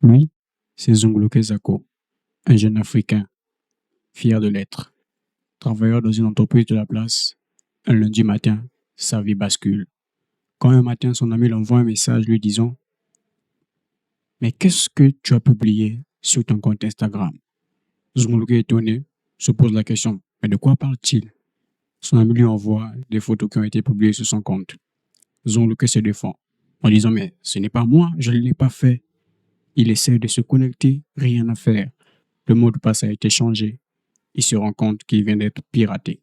Lui, c'est Zunguluke Zako, un jeune Africain, fier de l'être. Travailleur dans une entreprise de la place, un lundi matin, sa vie bascule. Quand un matin, son ami lui envoie un message lui disant: Mais qu'est-ce que tu as publié sur ton compte Instagram? Zunguluke étonné se pose la question: Mais de quoi parle-t-il? Son ami lui envoie des photos qui ont été publiées sur son compte. Zunguluke se défend en disant: Mais ce n'est pas moi, je ne l'ai pas fait. Il essaie de se connecter, rien à faire. Le mot de passe a été changé. Il se rend compte qu'il vient d'être piraté.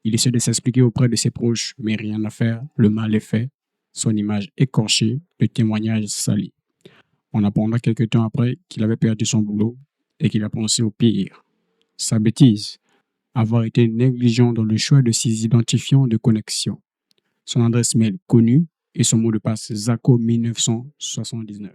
Il essaie de s'expliquer auprès de ses proches, mais rien à faire. Le mal est fait. Son image écorchée, le témoignage sali. On apprendra quelques temps après qu'il avait perdu son boulot et qu'il a pensé au pire. Sa bêtise, avoir été négligent dans le choix de ses identifiants de connexion. Son adresse mail connue et son mot de passe Zako 1979.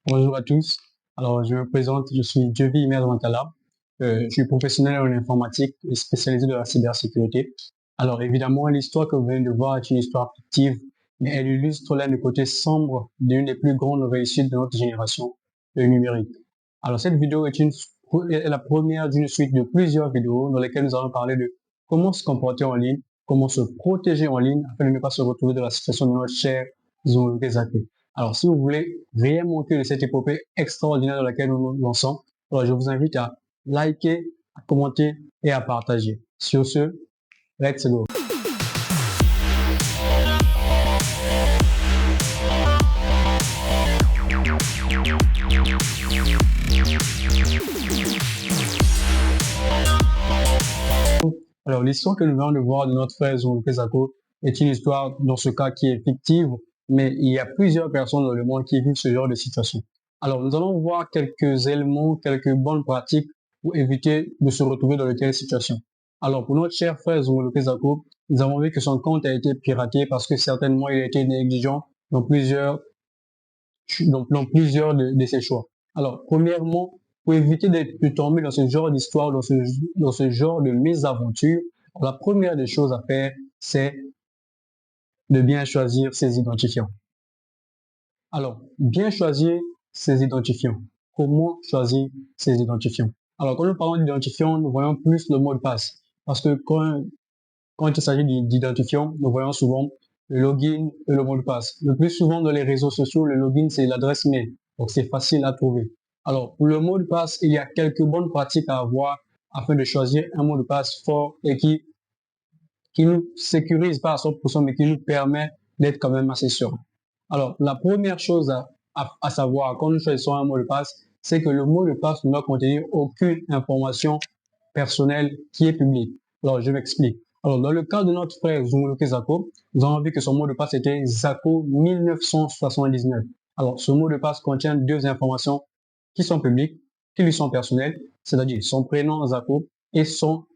Bonjour à tous. Alors, je me présente, je suis Djevi Imer Mantala. Je suis professionnel en informatique et spécialisé dans la cybersécurité. Alors, évidemment, l'histoire que vous venez de voir est une histoire fictive, mais elle illustre l'un des côtés sombres d'une des plus grandes réussites de notre génération, le numérique. Alors, cette vidéo est la première d'une suite de plusieurs vidéos dans lesquelles nous allons parler de comment se comporter en ligne, comment se protéger en ligne afin de ne pas se retrouver dans la situation de notre cher Zulu Zako. Alors, si vous voulez rien manquer de cette épopée extraordinaire dans laquelle nous nous lançons, alors je vous invite à liker, à commenter et à partager. Sur ce, let's go. Alors, l'histoire que nous venons de voir de notre frère Zulu Zako est une histoire, dans ce cas, qui est fictive, mais il y a plusieurs personnes dans le monde qui vivent ce genre de situation. Alors, nous allons voir quelques éléments, quelques bonnes pratiques pour éviter de se retrouver dans de telles situations. Alors, pour notre cher frère Zulu Zako, nous avons vu que son compte a été piraté parce que certainement il a été négligent dans plusieurs de ses choix. Alors, premièrement, pour éviter de tomber dans ce genre d'histoire, dans ce genre de mésaventure, la première des choses à faire, c'est de bien choisir ses identifiants. Alors, bien choisir ses identifiants. Comment choisir ses identifiants? Alors, quand nous parlons d'identifiants, nous voyons plus le mot de passe. Parce que quand il s'agit d'identifiants, nous voyons souvent le login et le mot de passe. Le plus souvent dans les réseaux sociaux, le login, c'est l'adresse mail. Donc, c'est facile à trouver. Alors, pour le mot de passe, il y a quelques bonnes pratiques à avoir afin de choisir un mot de passe fort et qui nous sécurise pas à 100%, mais qui nous permet d'être quand même assez sûr. Alors, la première chose à savoir quand nous choisissons un mot de passe, c'est que le mot de passe ne doit contenir aucune information personnelle qui est publique. Alors, je m'explique. Alors, dans le cas de notre frère Zunguluke Zako, nous avons vu que son mot de passe était Zako 1979. Alors, ce mot de passe contient deux informations qui sont publiques, qui lui sont personnelles, c'est-à-dire son prénom Zako et son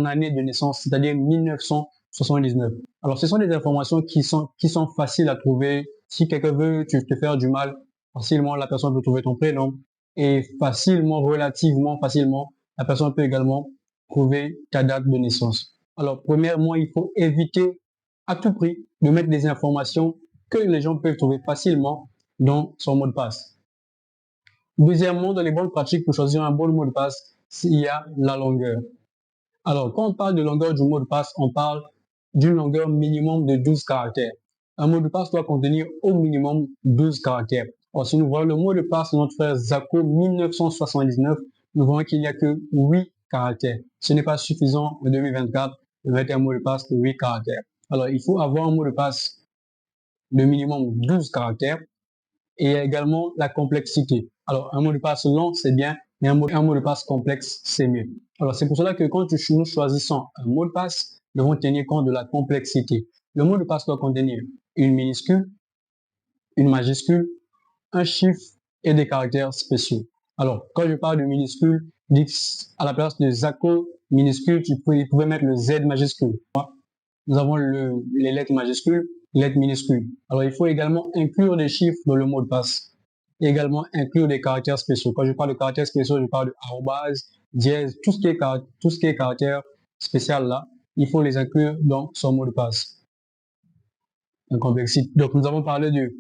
année de naissance, c'est-à-dire 1979. Alors, ce sont des informations qui sont faciles à trouver. Si quelqu'un veut te faire du mal, facilement, la personne peut trouver ton prénom et facilement, relativement facilement, la personne peut également trouver ta date de naissance. Alors, premièrement, il faut éviter à tout prix de mettre des informations que les gens peuvent trouver facilement dans son mot de passe. Deuxièmement, dans les bonnes pratiques pour choisir un bon mot de passe, il y a la longueur. Alors, quand on parle de longueur du mot de passe, on parle d'une longueur minimum de 12 caractères. Un mot de passe doit contenir au minimum 12 caractères. Or, si nous voyons le mot de passe de notre frère Zako 1979, nous voyons qu'il n'y a que 8 caractères. Ce n'est pas suffisant en 2024 de mettre un mot de passe de 8 caractères. Alors, il faut avoir un mot de passe de minimum 12 caractères et également la complexité. Alors, un mot de passe long, c'est bien, mais un mot de passe complexe, c'est mieux. Alors, c'est pour cela que quand nous choisissons un mot de passe, nous devons tenir compte de la complexité. Le mot de passe doit contenir une minuscule, une majuscule, un chiffre et des caractères spéciaux. Alors, quand je parle de minuscule, à la place de Zako minuscule, vous pouvez mettre le Z majuscule. Nous avons les lettres majuscules, les lettres minuscules. Alors, il faut également inclure des chiffres dans le mot de passe. Et également inclure des caractères spéciaux. Quand je parle de caractères spéciaux, je parle de arrobase, dièse, tout ce qui est caractère spécial là, il faut les inclure dans son mot de passe. Donc, nous avons parlé de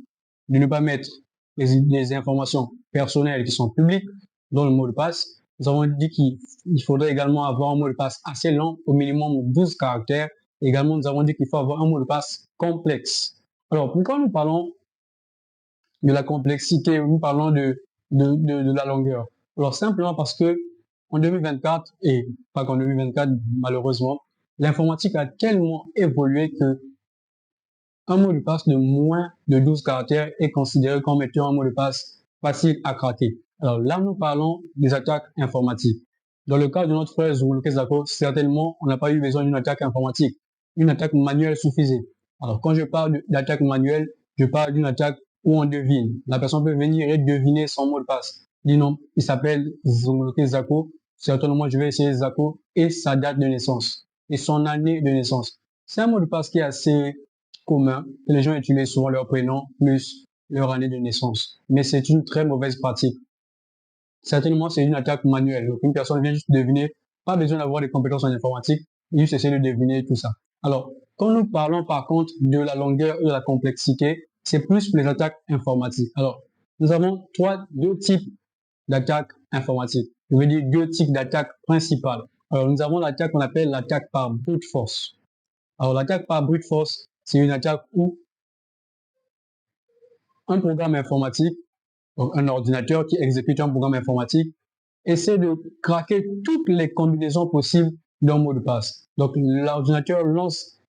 ne pas mettre des informations personnelles qui sont publiques dans le mot de passe. Nous avons dit qu'il faudrait également avoir un mot de passe assez long, au minimum 12 caractères. Également, nous avons dit qu'il faut avoir un mot de passe complexe. Alors, pourquoi nous parlons de la complexité, nous parlons de la longueur? Alors, simplement parce que en 2024, et pas qu'en 2024, malheureusement, l'informatique a tellement évolué que un mot de passe de moins de 12 caractères est considéré comme étant un mot de passe facile à craquer. Alors là, nous parlons des attaques informatiques. Dans le cas de notre frère Zoulouké Zako, certainement, on n'a pas eu besoin d'une attaque informatique. Une attaque manuelle suffisait. Alors, quand je parle d'attaque manuelle, je parle d'une attaque où on devine. La personne peut venir et deviner son mot de passe. Dis non, il s'appelle Zoulouké Zako. Certainement, je vais essayer Zako et sa date de naissance et son année de naissance. C'est un mot de passe qui est assez commun, que les gens utilisent souvent leur prénom plus leur année de naissance. Mais c'est une très mauvaise pratique. Certainement, c'est une attaque manuelle. Donc, une personne vient juste deviner, pas besoin d'avoir des compétences en informatique, juste essayer de deviner tout ça. Alors, quand nous parlons par contre de la longueur et de la complexité, c'est plus pour les attaques informatiques. Alors, nous avons deux types d'attaques informatiques. Je veux dire deux types d'attaques principales. Alors, nous avons l'attaque qu'on appelle l'attaque par brute force. Alors, l'attaque par brute force, c'est une attaque où un programme informatique, donc un ordinateur qui exécute un programme informatique, essaie de craquer toutes les combinaisons possibles d'un mot de passe. Donc, l'ordinateur lance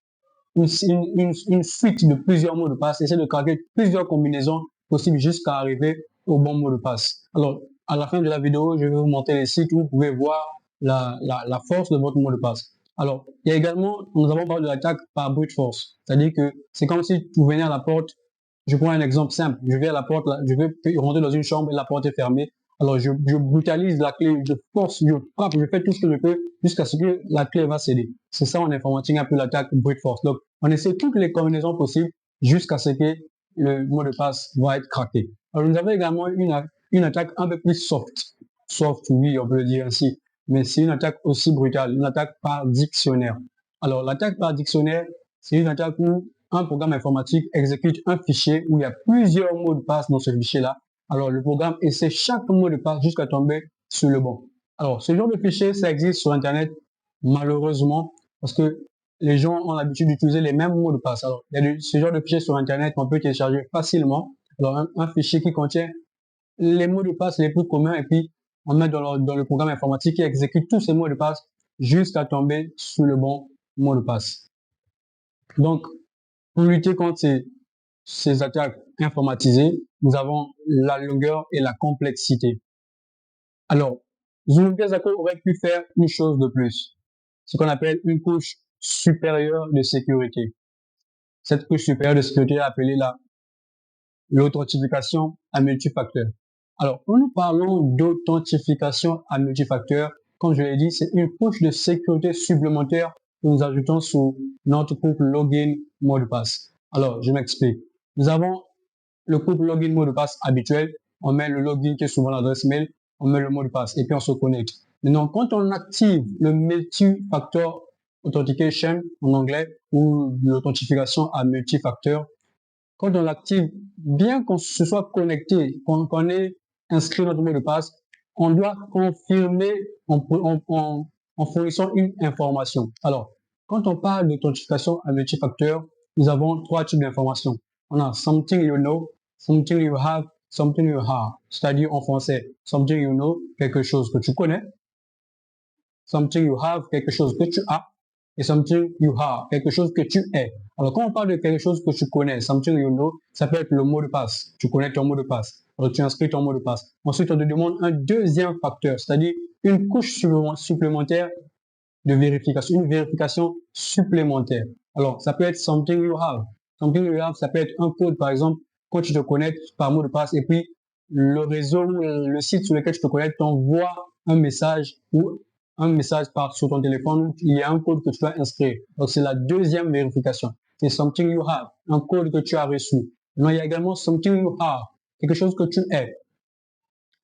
une suite de plusieurs mots de passe, essaie de craquer plusieurs combinaisons possibles jusqu'à arriver au bon mot de passe. Alors, à la fin de la vidéo, je vais vous montrer les sites où vous pouvez voir la force de votre mot de passe. Alors, il y a également, nous avons parlé de l'attaque par brute force. C'est-à-dire que c'est comme si tu venais à la porte. Je prends un exemple simple. Je vais à la porte, je vais rentrer dans une chambre et la porte est fermée. Alors, je brutalise la clé, je force, je frappe, je fais tout ce que je peux jusqu'à ce que la clé va céder. C'est ça en informatique un peu l'attaque brute force. Donc, on essaie toutes les combinaisons possibles jusqu'à ce que le mot de passe va être craqué. Alors, nous avons également une attaque un peu plus soft. Soft, oui, on peut le dire ainsi. Mais c'est une attaque aussi brutale, une attaque par dictionnaire. Alors, l'attaque par dictionnaire, c'est une attaque où un programme informatique exécute un fichier où il y a plusieurs mots de passe dans ce fichier-là. Alors, le programme essaie chaque mot de passe jusqu'à tomber sur le bon. Alors, ce genre de fichier, ça existe sur Internet, malheureusement, parce que les gens ont l'habitude d'utiliser les mêmes mots de passe. Alors, il y a ce genre de fichier sur Internet qu'on peut télécharger facilement. Alors, un fichier qui contient les mots de passe les plus communs et puis on met dans le programme informatique qui exécute tous ces mots de passe jusqu'à tomber sur le bon mot de passe. Donc, pour lutter contre ces attaques informatisées, nous avons la longueur et la complexité. Alors, Zoulouké Zako aurait pu faire une chose de plus, ce qu'on appelle une couche supérieure de sécurité. Cette couche supérieure de sécurité est appelée l'authentification à multifacteur. Alors, quand nous parlons d'authentification à multifacteur, comme je l'ai dit, c'est une couche de sécurité supplémentaire que nous ajoutons sur notre couple login mot de passe. Alors, je m'explique. Nous avons le couple login mot de passe habituel. On met le login qui est souvent l'adresse mail, on met le mot de passe et puis on se connecte. Maintenant, quand on active le multifactor authentication en anglais ou l'authentification à multifacteur, quand on l'active, bien qu'on se soit connecté, qu'on ait inscrit notre mot de passe, on doit confirmer en fournissant une information. Alors, quand on parle d'authentification à multifacteur, nous avons trois types d'informations. On a something you know, something you have, something you are. C'est-à-dire en français, something you know, quelque chose que tu connais. Something you have, quelque chose que tu as. Et something you are, quelque chose que tu es. Alors, quand on parle de quelque chose que tu connais, something you know, ça peut être le mot de passe. Tu connais ton mot de passe. Alors, tu inscris ton mot de passe. Ensuite, on te demande un deuxième facteur, c'est-à-dire une couche supplémentaire de vérification, une vérification supplémentaire. Alors, ça peut être something you have. Something you have, ça peut être un code, par exemple, quand tu te connectes par mot de passe et puis le réseau, le site sur lequel tu te connectes t'envoie un message ou un message sur ton téléphone où il y a un code que tu dois inscrire. Donc, c'est la deuxième vérification. C'est something you have, un code que tu as reçu. Maintenant, il y a également something you are, quelque chose que tu es.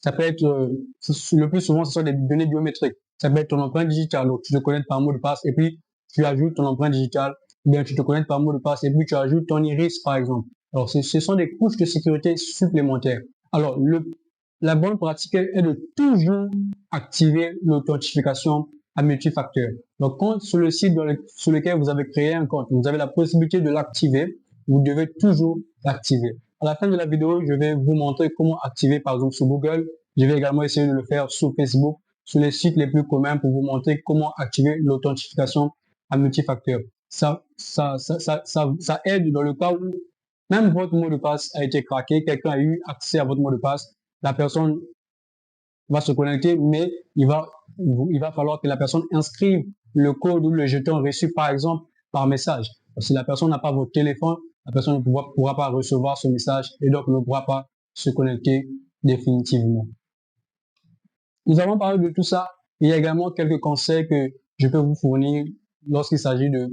Ça peut être, le plus souvent, ce sont des données biométriques. Ça peut être ton empreinte digitale. Donc, tu te connectes par mot de passe et puis tu ajoutes ton empreinte digitale. Ou bien, tu te connectes par mot de passe et puis tu ajoutes ton iris, par exemple. Alors, ce sont des couches de sécurité supplémentaires. Alors, la bonne pratique est de toujours activer l'authentification à multifacteur. Donc, quand sur le site sur lequel vous avez créé un compte, vous avez la possibilité de l'activer, vous devez toujours l'activer. À la fin de la vidéo, je vais vous montrer comment activer, par exemple, sur Google. Je vais également essayer de le faire sur Facebook, sur les sites les plus communs pour vous montrer comment activer l'authentification à multifacteur. Ça aide dans le cas où même votre mot de passe a été craqué, quelqu'un a eu accès à votre mot de passe, la personne va se connecter, mais il va falloir que la personne inscrive le code ou le jeton reçu, par exemple, par message. Si la personne n'a pas votre téléphone, la personne ne pourra pas recevoir ce message et donc ne pourra pas se connecter définitivement. Nous avons parlé de tout ça. Il y a également quelques conseils que je peux vous fournir lorsqu'il s'agit de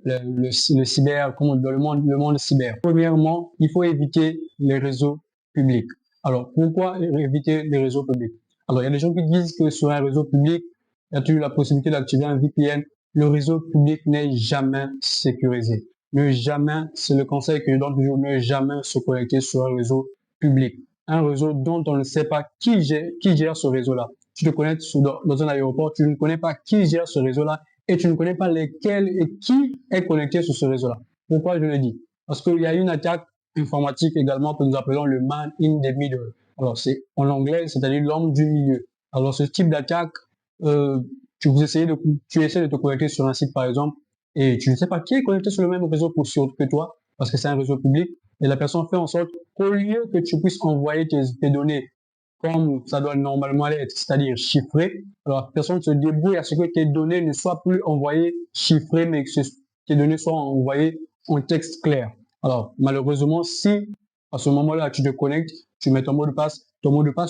le cyber, dans le monde cyber. Premièrement, il faut éviter les réseaux publics. Alors, pourquoi éviter les réseaux publics? Alors, il y a des gens qui disent que sur un réseau public, il y a toujours la possibilité d'activer un VPN. Le réseau public n'est jamais sécurisé. Ne jamais, c'est le conseil que je donne toujours, ne jamais se connecter sur un réseau public. Un réseau dont on ne sait pas qui gère ce réseau-là. Tu te connectes dans un aéroport, tu ne connais pas qui gère ce réseau-là et tu ne connais pas lesquels et qui est connecté sur ce réseau-là. Pourquoi je le dis? Parce qu'il y a une attaque informatique également que nous appelons le man in the middle. Alors, c'est en anglais, c'est-à-dire l'homme du milieu. Alors, ce type d'attaque, tu essaies de te connecter sur un site, par exemple, et tu ne sais pas qui est connecté sur le même réseau que toi, parce que c'est un réseau public, et la personne fait en sorte qu'au lieu que tu puisses envoyer tes données comme ça doit normalement être, c'est-à-dire chiffré, alors la personne se débrouille à ce que tes données ne soient plus envoyées chiffrées, mais que tes données soient envoyées en texte clair. Alors, malheureusement, si à ce moment-là, tu te connectes, tu mets ton mot de passe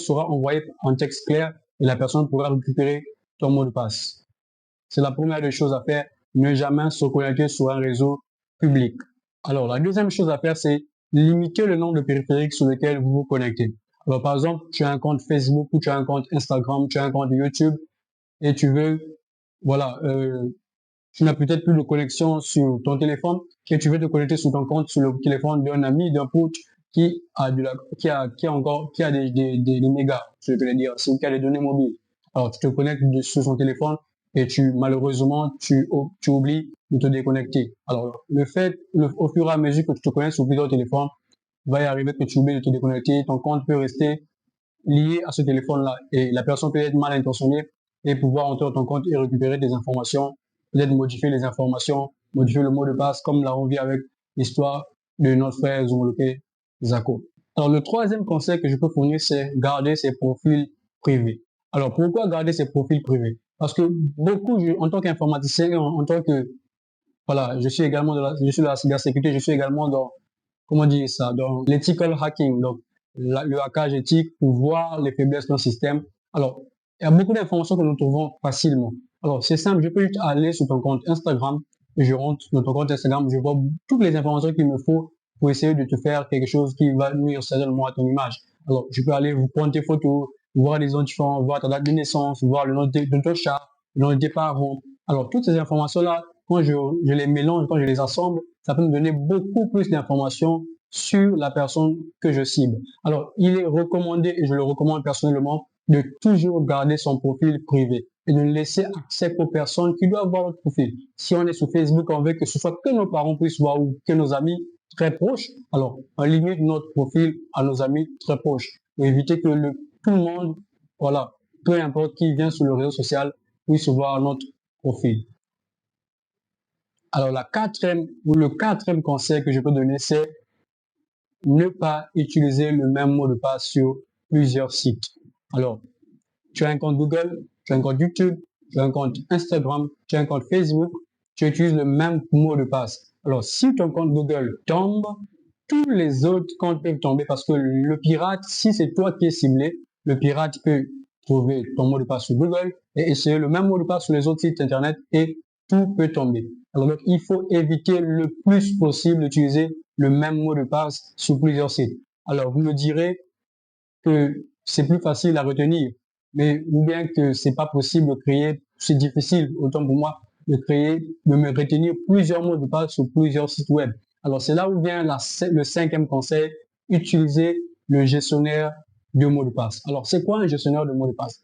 sera envoyé en texte clair et la personne pourra récupérer ton mot de passe. C'est la première des choses à faire, ne jamais se connecter sur un réseau public. Alors, la deuxième chose à faire, c'est limiter le nombre de périphériques sur lesquels vous vous connectez. Alors, par exemple, tu as un compte Facebook ou tu as un compte Instagram, tu as un compte YouTube et tu veux, voilà, tu n'as peut-être plus de connexion sur ton téléphone et tu veux te connecter sur ton compte, sur le téléphone d'un ami, d'un pote qui a des mégas, je vais dire, qui a des données mobiles. Alors, tu te connectes sur son téléphone et malheureusement, tu oublies de te déconnecter. Alors, au fur et à mesure que tu te connectes sur plusieurs téléphones, il va y arriver que tu oublies de te déconnecter, ton compte peut rester lié à ce téléphone-là et la personne peut être mal intentionnée et pouvoir entrer dans ton compte et récupérer des informations, peut-être modifier les informations, modifier le mot de passe comme l'avons vu avec l'histoire de notre frère Zongloké Zako. Alors, le troisième conseil que je peux fournir, c'est garder ses profils privés. Alors, pourquoi garder ses profils privés? Parce que en tant qu'informaticien, en tant que, voilà, je suis également je suis de la cybersécurité, je suis également dans, comment dire ça, dans l'ethical hacking, donc le hackage éthique pour voir les faiblesses d'un système. Alors, il y a beaucoup d'informations que nous trouvons facilement. Alors, c'est simple, je peux juste aller sur ton compte Instagram, je rentre dans ton compte Instagram, je vois toutes les informations qu'il me faut pour essayer de te faire quelque chose qui va nuire certainement à ton image. Alors, je peux aller vous prendre tes photos, voir les identifiants, voir ta date de naissance, voir le nom de ton chat, le nom de tes parents. Alors, toutes ces informations-là, quand je les mélange, quand je les assemble, ça peut me donner beaucoup plus d'informations sur la personne que je cible. Alors, il est recommandé, et je le recommande personnellement, de toujours garder son profil privé et de ne laisser accès qu'aux personnes qui doivent voir notre profil. Si on est sur Facebook, on veut que ce soit que nos parents puissent voir ou que nos amis très proches, alors on limite notre profil à nos amis très proches pour éviter que tout le monde, voilà, peu importe qui vient sur le réseau social, puisse voir notre profil. Alors, le quatrième conseil que je peux donner, c'est ne pas utiliser le même mot de passe sur plusieurs sites. Alors, tu as un compte Google, tu as un compte YouTube, tu as un compte Instagram, tu as un compte Facebook, tu utilises le même mot de passe. Alors, si ton compte Google tombe, tous les autres comptes peuvent tomber parce que le pirate, si c'est toi qui es ciblé, le pirate peut trouver ton mot de passe sur Google et essayer le même mot de passe sur les autres sites internet et tout peut tomber. Alors, donc, il faut éviter le plus possible d'utiliser le même mot de passe sur plusieurs sites. Alors, vous me direz que c'est plus facile à retenir, mais ou bien que c'est pas possible de créer, c'est difficile, autant pour moi, de me retenir plusieurs mots de passe sur plusieurs sites web. Alors, c'est là où vient le cinquième conseil, utiliser le gestionnaire de mots de passe. Alors, c'est quoi un gestionnaire de mots de passe?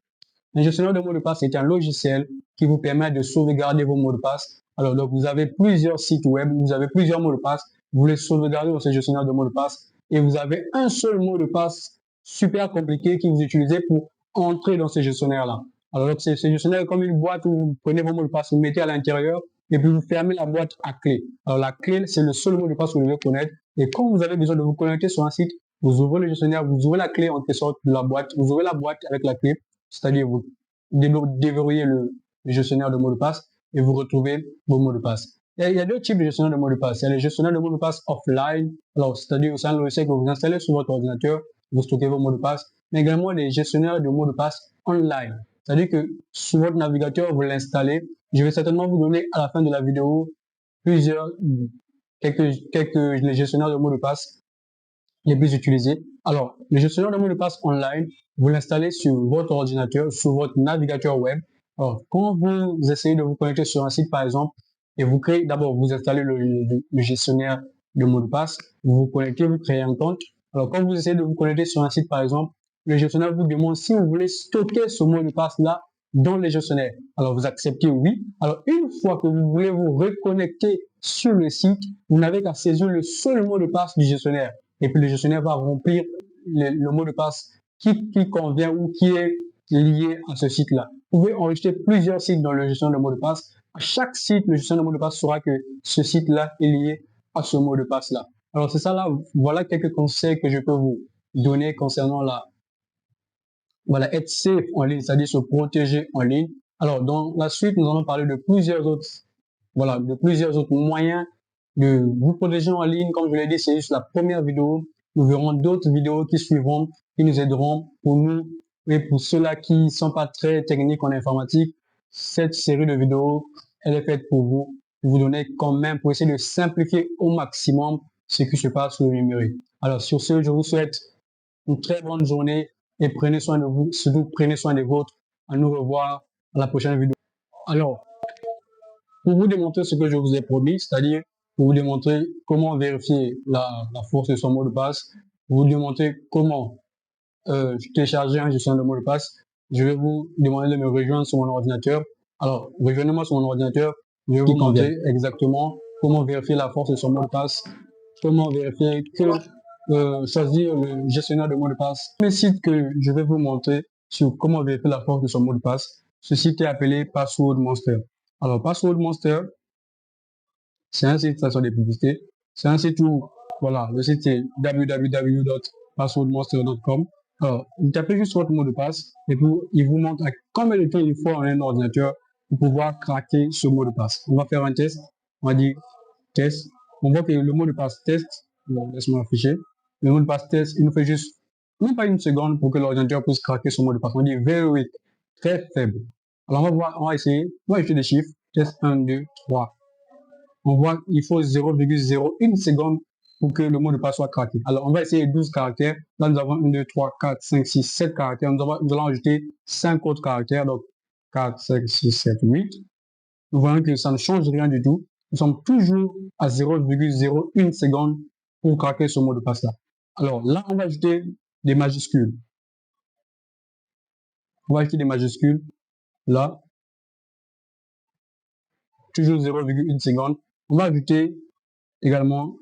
Un gestionnaire de mots de passe est un logiciel qui vous permet de sauvegarder vos mots de passe. Alors, donc, vous avez plusieurs sites web, vous avez plusieurs mots de passe, vous les sauvegardez dans ce gestionnaire de mots de passe et vous avez un seul mot de passe super compliqué que vous utilisez pour entrer dans ce gestionnaire-là. Alors, donc, ce gestionnaire est comme une boîte où vous prenez vos mots de passe, vous mettez à l'intérieur et puis vous fermez la boîte à clé. Alors, la clé, c'est le seul mot de passe que vous devez connaître. Et quand vous avez besoin de vous connecter sur un site, vous ouvrez le gestionnaire, vous ouvrez la clé en quelque sorte de la boîte, vous ouvrez la boîte avec la clé, c'est-à-dire vous déverrouillez le gestionnaire de mots de passe et vous retrouvez vos mots de passe. Il y a deux types de gestionnaire de mots de passe. Il y a les gestionnaires de mots de passe offline, alors c'est-à-dire c'est un logiciel que vous installez sur votre ordinateur, vous stockez vos mots de passe, mais également les gestionnaires de mots de passe online. C'est-à-dire que sur votre navigateur, vous l'installez. Je vais certainement vous donner à la fin de la vidéo quelques les gestionnaires de mots de passe les plus utilisés. Alors, le gestionnaire de mots de passe online, vous l'installez sur votre ordinateur, sur votre navigateur web. Alors, quand vous essayez de vous connecter sur un site, par exemple, et vous créez, d'abord, vous installez le gestionnaire de mots de passe, vous vous connectez, vous créez un compte. Alors, quand vous essayez de vous connecter sur un site, par exemple, le gestionnaire vous demande si vous voulez stocker ce mot de passe-là dans le gestionnaire. Alors, vous acceptez oui. Alors, une fois que vous voulez vous reconnecter sur le site, vous n'avez qu'à saisir le seul mot de passe du gestionnaire. Et puis, le gestionnaire va remplir le mot de passe qui convient ou qui est lié à ce site-là. Vous pouvez enregistrer plusieurs sites dans le gestionnaire de mot de passe. À chaque site, le gestionnaire de mot de passe saura que ce site-là est lié à ce mot de passe-là. Alors, c'est ça là, voilà quelques conseils que je peux vous donner concernant être safe en ligne, c'est-à-dire se protéger en ligne. Alors, dans la suite, nous allons parler de plusieurs autres moyens de vous protéger en ligne. Comme je l'ai dit, c'est juste la première vidéo. Nous verrons d'autres vidéos qui suivront, qui nous aideront pour nous et pour ceux-là qui sont pas très techniques en informatique. Cette série de vidéos, elle est faite pour vous donner quand même, pour essayer de simplifier au maximum ce qui se passe sur le numérique. Alors, sur ce, je vous souhaite une très bonne journée et prenez soin de vous, surtout prenez soin des vôtres. À nous revoir à la prochaine vidéo. Alors, pour vous démontrer ce que je vous ai promis, c'est-à-dire pour vous démontrer comment vérifier la force de son mot de passe, pour vous démontrer comment télécharger un gestionnaire de mot de passe, je vais vous demander de me rejoindre sur mon ordinateur. Alors, rejoignez-moi sur mon ordinateur, je vais vous montrer exactement comment vérifier la force de son mot de passe, comment vérifier choisir le gestionnaire de mot de passe. Le site que je vais vous montrer sur comment vérifier la force de son mot de passe, ce site est appelé Password Monster. Alors, Password Monster, c'est un site, ça sont des publicités. C'est un site où, voilà, le site c'est www.passwordmonster.com. Alors, vous tapez juste votre mot de passe et puis il vous montre à combien de temps il faut en un ordinateur pour pouvoir craquer ce mot de passe. On va faire un test. On va dire test. On voit que le mot de passe test, laisse-moi afficher. Le mot de passe test, il nous fait juste, même pas une seconde pour que l'ordinateur puisse craquer ce mot de passe. On dit very weak, très faible. Alors, on va essayer. On va ajouter des chiffres. Test 1, 2, 3. On voit qu'il faut 0,01 seconde pour que le mot de passe soit craqué. Alors, on va essayer 12 caractères. Là, nous avons 1, 2, 3, 4, 5, 6, 7 caractères. Nous allons ajouter 5 autres caractères. Donc, 4, 5, 6, 7, 8. Nous voyons que ça ne change rien du tout. Nous sommes toujours à 0,01 seconde pour craquer ce mot de passe-là. Alors, là, on va ajouter des majuscules. On va ajouter des majuscules. Là, toujours 0,1 seconde. On va ajouter également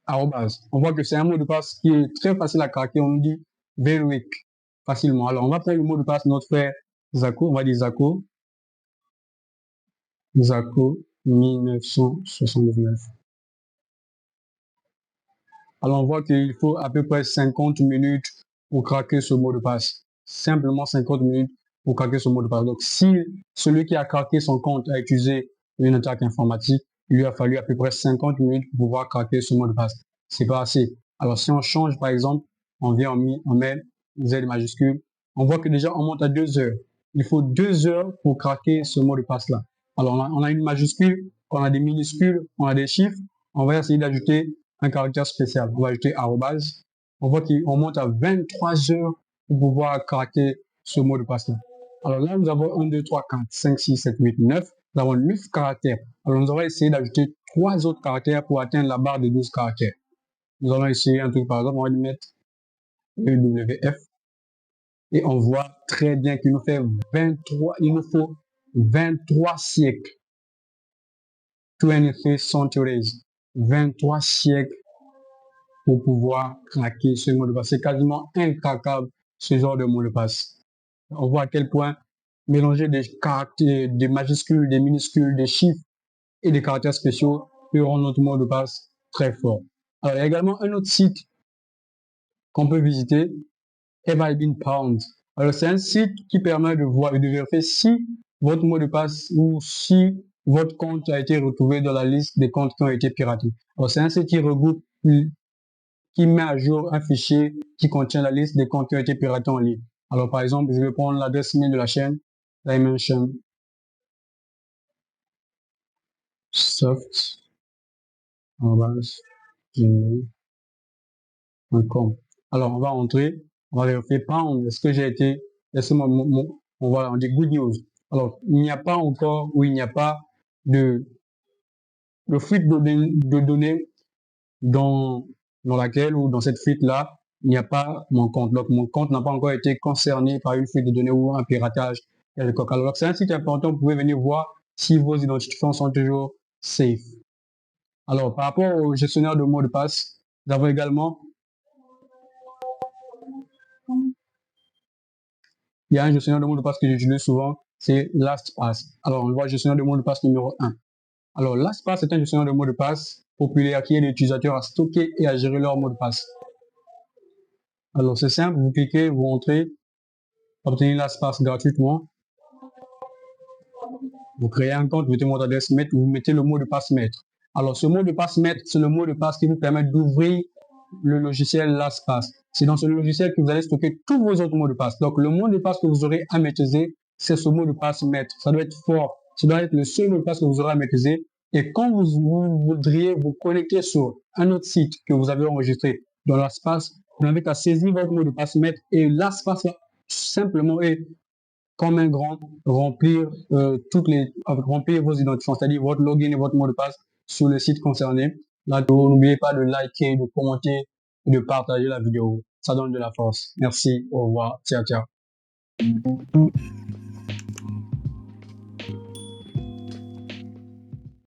arrobase. On voit que c'est un mot de passe qui est très facile à craquer. On nous dit very weak facilement. Alors, on va prendre le mot de passe de notre frère Zako. On va dire Zako 1979. Alors, on voit qu'il faut à peu près 50 minutes pour craquer ce mot de passe. Simplement 50 minutes pour craquer ce mot de passe. Donc, si celui qui a craqué son compte a utilisé une attaque informatique, il lui a fallu à peu près 50 minutes pour pouvoir craquer ce mot de passe. C'est pas assez. Alors, si on change, par exemple, on vient, on met Z majuscule, on voit que déjà, on monte à 2 heures. Il faut 2 heures pour craquer ce mot de passe-là. Alors, on a une majuscule, on a des minuscules, on a des chiffres. On va essayer d'ajouter un caractère spécial. On va ajouter arrobase. On voit qu'on monte à 23 heures pour pouvoir craquer ce mot de passe-là. Alors là, nous avons 1, 2, 3, 4, 5, 6, 7, 8, 9. Nous avons 9 caractères. Alors nous allons essayer d'ajouter 3 autres caractères pour atteindre la barre de 12 caractères. Nous allons essayer un truc, par exemple, on va lui mettre EWF. Et on voit très bien qu'il nous faut 23 siècles. 23 centuries. 23 siècles pour pouvoir craquer ce mot de passe. C'est quasiment incraquable, ce genre de mot de passe. On voit à quel point mélanger des caractères, des majuscules, des minuscules, des chiffres et des caractères spéciaux peut rendre notre mot de passe très fort. Alors, il y a également un autre site qu'on peut visiter, Have I Been Pound. Alors, c'est un site qui permet de voir et de vérifier si votre mot de passe ou si votre compte a été retrouvé dans la liste des comptes qui ont été piratés. Alors, c'est un site qui regroupe, qui met à jour un fichier qui contient la liste des comptes qui ont été piratés en ligne. Alors, par exemple, je vais prendre l'adresse mail de la chaîne Dimension Soft. Alors, on va entrer, on va vérifier pound. Est-ce que j'ai été, est-ce que on dit good news. Alors, il n'y a pas encore, ou il n'y a pas de fuite de données dans laquelle, ou dans cette fuite-là, il n'y a pas mon compte. Donc, mon compte n'a pas encore été concerné par une fuite de données ou un piratage quelconque. Alors, c'est un site important, vous pouvez venir voir si vos identifiants sont toujours safe. Alors, par rapport au gestionnaire de mots de passe, nous avons également, il y a un gestionnaire de mots de passe que j'utilise souvent, c'est LastPass. Alors, on voit gestionnaire de mots de passe numéro 1. Alors, LastPass est un gestionnaire de mots de passe populaire qui aide les utilisateurs à stocker et à gérer leurs mots de passe. Alors, c'est simple, vous cliquez, vous entrez, obtenez LastPass gratuitement. Vous créez un compte, vous mettez votre adresse mail, vous mettez le mot de passe maître. Alors, ce mot de passe maître, c'est le mot de passe qui vous permet d'ouvrir le logiciel LastPass. C'est dans ce logiciel que vous allez stocker tous vos autres mots de passe. Donc, le mot de passe que vous aurez à maîtriser, c'est ce mot de passe maître. Ça doit être fort. Ça doit être le seul mot de passe que vous aurez à maîtriser. Et quand vous voudriez vous connecter sur un autre site que vous avez enregistré dans LastPass, vous n'avez qu'à saisir votre mot de passe maître et LastPass va simplement comme un grand, remplir remplir vos identifiants, c'est-à-dire votre login et votre mot de passe sur le site concerné. Là, n'oubliez pas de liker, de commenter et de partager la vidéo. Ça donne de la force. Merci, au revoir, ciao, ciao.